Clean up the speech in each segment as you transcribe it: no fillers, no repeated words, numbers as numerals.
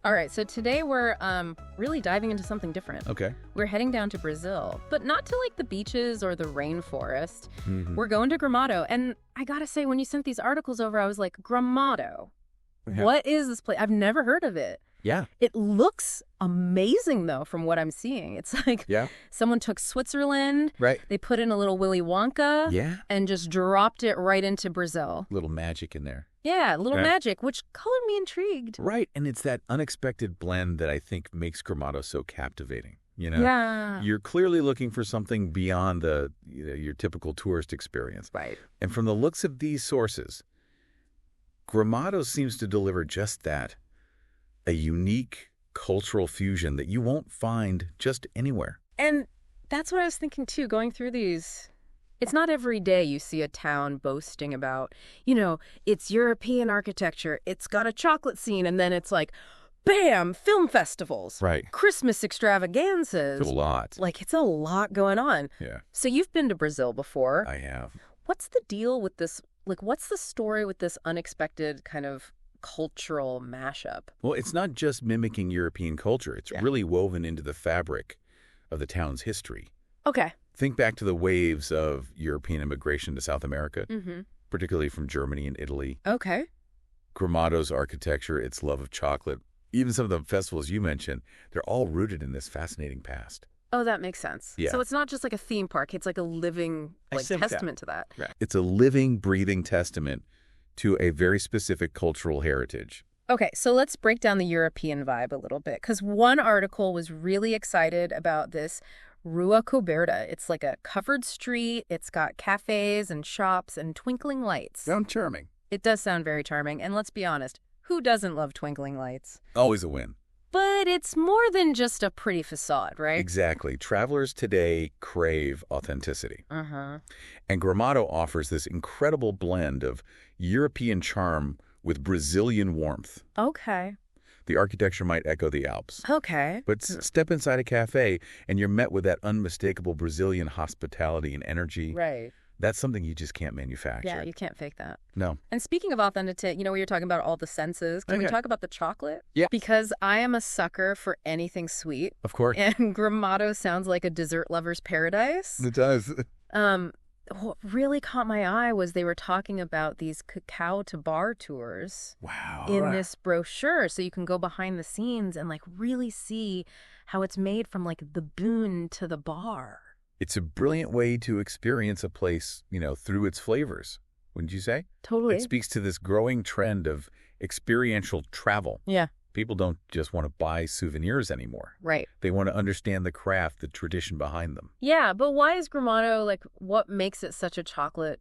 All right, so today we're really diving into something different. Okay. We're heading down to Brazil, but not to like the beaches or the rainforest. We're going to Gramado, and I gotta say, when you sent these articles over, I was like, Gramado? Yeah. What is this place? I've never heard of it. Yeah. It looks amazing, though, from what I'm seeing. It's like someone took Switzerland, Right. they put in a little Willy Wonka, Yeah. and just dropped it right into Brazil. Little magic in there. Yeah, a little Right. magic, which colored me intrigued. Right. And it's that unexpected blend that I think makes Gramado so captivating. You know? Yeah. You're clearly looking for something beyond the your typical tourist experience. Right. And from the looks of these sources, Gramado seems to deliver just that. A unique cultural fusion that you won't find just anywhere. And that's what I was thinking, too, going through these. It's not every day you see a town boasting about, it's European architecture, it's got a chocolate scene, and then it's like, bam, film festivals. Right. Christmas extravaganzas. It's a lot. Like, it's a lot going on. Yeah. So you've been to Brazil before. I have. What's the deal with this? Like, what's the story with this unexpected kind of cultural mashup? Well, it's not just mimicking European culture. It's really woven into the fabric of the town's history. Okay. Think back to the waves of European immigration to South America, particularly from Germany and Italy. Okay. Gramado's architecture, its love of chocolate, even some of the festivals you mentioned, they're all rooted in this fascinating past. Oh, that makes sense. Yeah. So it's not just like a theme park. It's like a living testament to that. Right. It's a living, breathing testament to a very specific cultural heritage. Okay, so let's break down the European vibe a little bit, because one article was really excited about this Rua Coberta. It's like a covered street. It's got cafes and shops and twinkling lights. Sound charming. It does sound very charming. And let's be honest, who doesn't love twinkling lights? Always a win. But it's more than just a pretty facade, right? Exactly. Travelers today crave authenticity. Uh-huh. And Gramado offers this incredible blend of European charm with Brazilian warmth. Okay. The architecture might echo the Alps. Okay. But step inside a cafe and you're met with that unmistakable Brazilian hospitality and energy. Right. That's something you just can't manufacture. Yeah, you can't fake that. No. And speaking of authenticity, we were talking about all the senses. Can we talk about the chocolate? Yeah. Because I am a sucker for anything sweet. Of course. And Gramado sounds like a dessert lover's paradise. It does. What really caught my eye was they were talking about these cacao to bar tours in this brochure. So you can go behind the scenes and like really see how it's made from like the boon to the bar. It's a brilliant way to experience a place, through its flavors, wouldn't you say? Totally. It speaks to this growing trend of experiential travel. Yeah. People don't just want to buy souvenirs anymore. Right. They want to understand the craft, the tradition behind them. Yeah, but why is Gramado, what makes it such a chocolate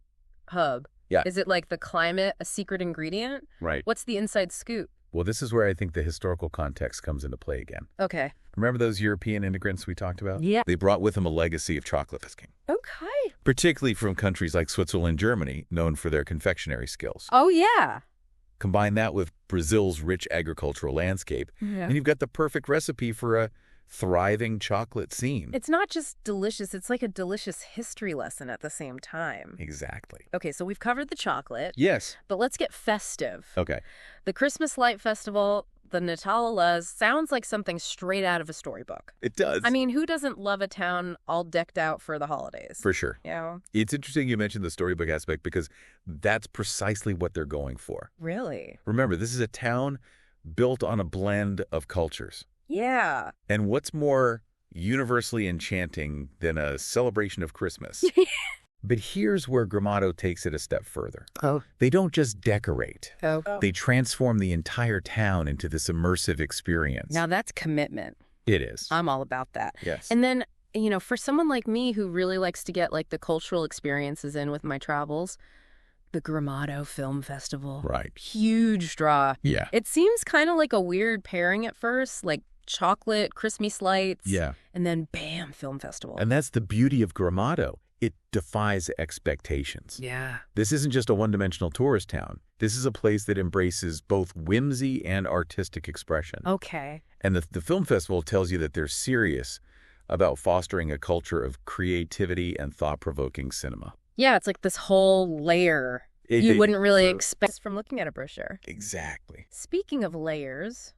hub? Yeah. Is it like the climate, a secret ingredient? Right. What's the inside scoop? Well, this is where I think the historical context comes into play again. Okay. Remember those European immigrants we talked about? Yeah. They brought with them a legacy of chocolate whisking. Okay. Particularly from countries like Switzerland and Germany, known for their confectionery skills. Oh, yeah. Combine that with Brazil's rich agricultural landscape, and you've got the perfect recipe for a thriving chocolate scene. It's not just delicious, it's like a delicious history lesson at the same time. Exactly. Okay, so we've covered the chocolate. Yes. But let's get festive. Okay. The Christmas Light Festival, the Natal sounds like something straight out of a storybook. It does. I mean, who doesn't love a town all decked out for the holidays? For sure. It's interesting you mentioned the storybook aspect because that's precisely what they're going for. Really? Remember, this is a town built on a blend of cultures. Yeah. And what's more universally enchanting than a celebration of Christmas? But here's where Gramado takes it a step further. Oh. They don't just decorate. Oh. They transform the entire town into this immersive experience. Now that's commitment. It is. I'm all about that. Yes. And then, for someone like me who really likes to get the cultural experiences in with my travels, the Gramado Film Festival. Right. Huge draw. Yeah. It seems kind of like a weird pairing at first, like chocolate, Christmas lights. Yeah. And then bam, film festival. And that's the beauty of Gramado. It defies expectations. Yeah. This isn't just a one-dimensional tourist town. This is a place that embraces both whimsy and artistic expression. Okay. And the film festival tells you that they're serious about fostering a culture of creativity and thought-provoking cinema. Yeah, it's like this whole layer you wouldn't really expect from looking at a brochure. Exactly. Speaking of layers,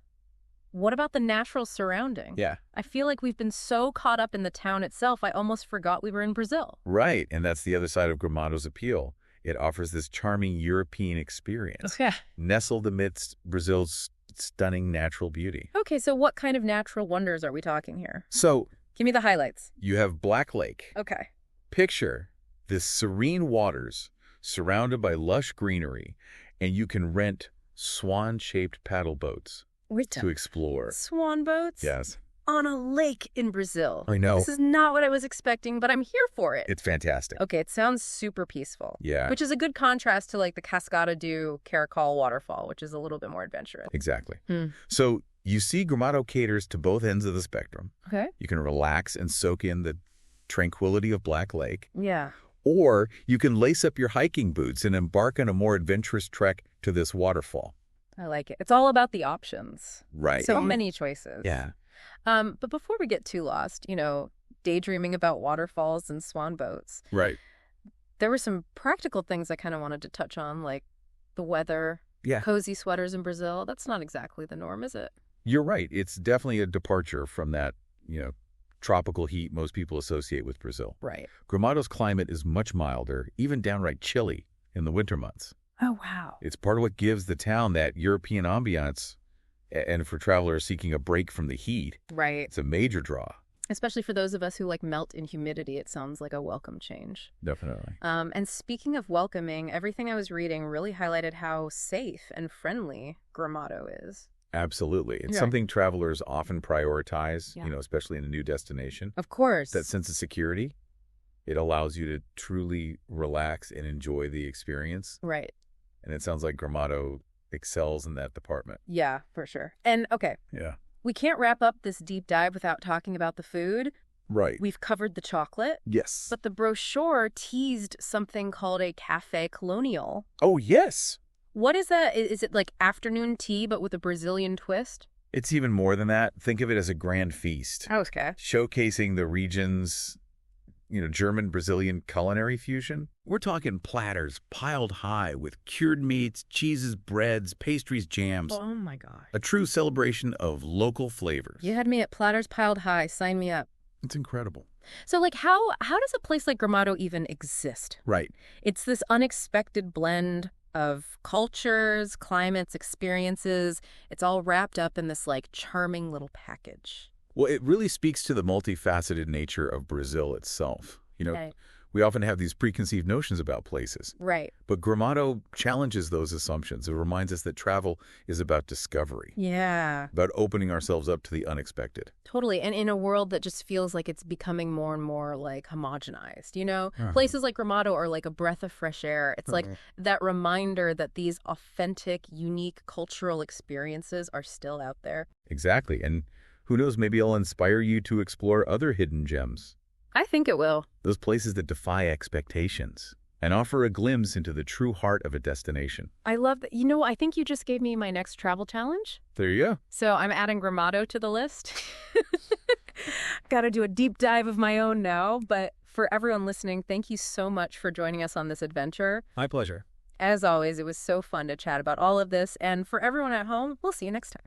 What about the natural surrounding? Yeah. I feel like we've been so caught up in the town itself, I almost forgot we were in Brazil. Right, and that's the other side of Gramado's appeal. It offers this charming European experience, Yeah. nestled amidst Brazil's stunning natural beauty. Okay, so what kind of natural wonders are we talking here? So Give me the highlights. you have Black Lake. Okay. Picture this serene waters surrounded by lush greenery, and you can rent swan-shaped paddle boats to explore. Swan boats? Yes. On a lake in Brazil. I know. This is not what I was expecting, but I'm here for it. It's fantastic. Okay, it sounds super peaceful. Yeah. Which is a good contrast to like the Cascada do Caracol waterfall, which is a little bit more adventurous. Exactly. So you see Gramado caters to both ends of the spectrum. Okay. You can relax and soak in the tranquility of Black Lake. Yeah. Or you can lace up your hiking boots and embark on a more adventurous trek to this waterfall. I like it. It's all about the options. Right. So many choices. Yeah. But before we get too lost, daydreaming about waterfalls and swan boats, Right. there were some practical things I kind of wanted to touch on, like the weather, Yeah. cozy sweaters in Brazil. That's not exactly the norm, is it? You're right. It's definitely a departure from that, tropical heat most people associate with Brazil. Right. Gramado's climate is much milder, even downright chilly in the winter months. Oh, wow. It's part of what gives the town that European ambiance, and for travelers seeking a break from the heat, Right. it's a major draw. Especially for those of us who like melt in humidity, it sounds like a welcome change. Definitely. And speaking of welcoming, everything I was reading really highlighted how safe and friendly Gramado is. Absolutely. It's Yeah. something travelers often prioritize, Yeah. especially in a new destination. Of course. That sense of security, it allows you to truly relax and enjoy the experience. Right. And it sounds like Gramado excels in that department. Yeah, for sure. And okay, Yeah. we can't wrap up this deep dive without talking about the food. Right. We've covered the chocolate, Yes. but the brochure teased something called a café colonial. Oh, yes. What is that? Is it like afternoon tea, but with a Brazilian twist? It's even more than that. Think of it as a grand feast, Okay. showcasing the region's, German-Brazilian culinary fusion. We're talking platters piled high with cured meats, cheeses, breads, pastries, jams. Oh my gosh. A true celebration of local flavors. You had me at platters piled high. Sign me up. It's incredible. So like how does a place like Gramado even exist? Right. It's this unexpected blend of cultures, climates, experiences. It's all wrapped up in this like charming little package. Well, it really speaks to the multifaceted nature of Brazil itself. Okay. We often have these preconceived notions about places. Right. But Gramado challenges those assumptions. It reminds us that travel is about discovery, Yeah. about opening ourselves up to the unexpected. Totally. And in a world that just feels like it's becoming more and more like homogenized, Uh-huh. Places like Gramado are like a breath of fresh air. It's like that reminder that these authentic, unique cultural experiences are still out there. Exactly. And who knows, maybe it'll inspire you to explore other hidden gems, I think it will. those places that defy expectations and offer a glimpse into the true heart of a destination. I love that. I think you just gave me my next travel challenge. There you go. So I'm adding Gramado to the list. Got to do a deep dive of my own now. But for everyone listening, thank you so much for joining us on this adventure. My pleasure. As always, it was so fun to chat about all of this. And for everyone at home, we'll see you next time.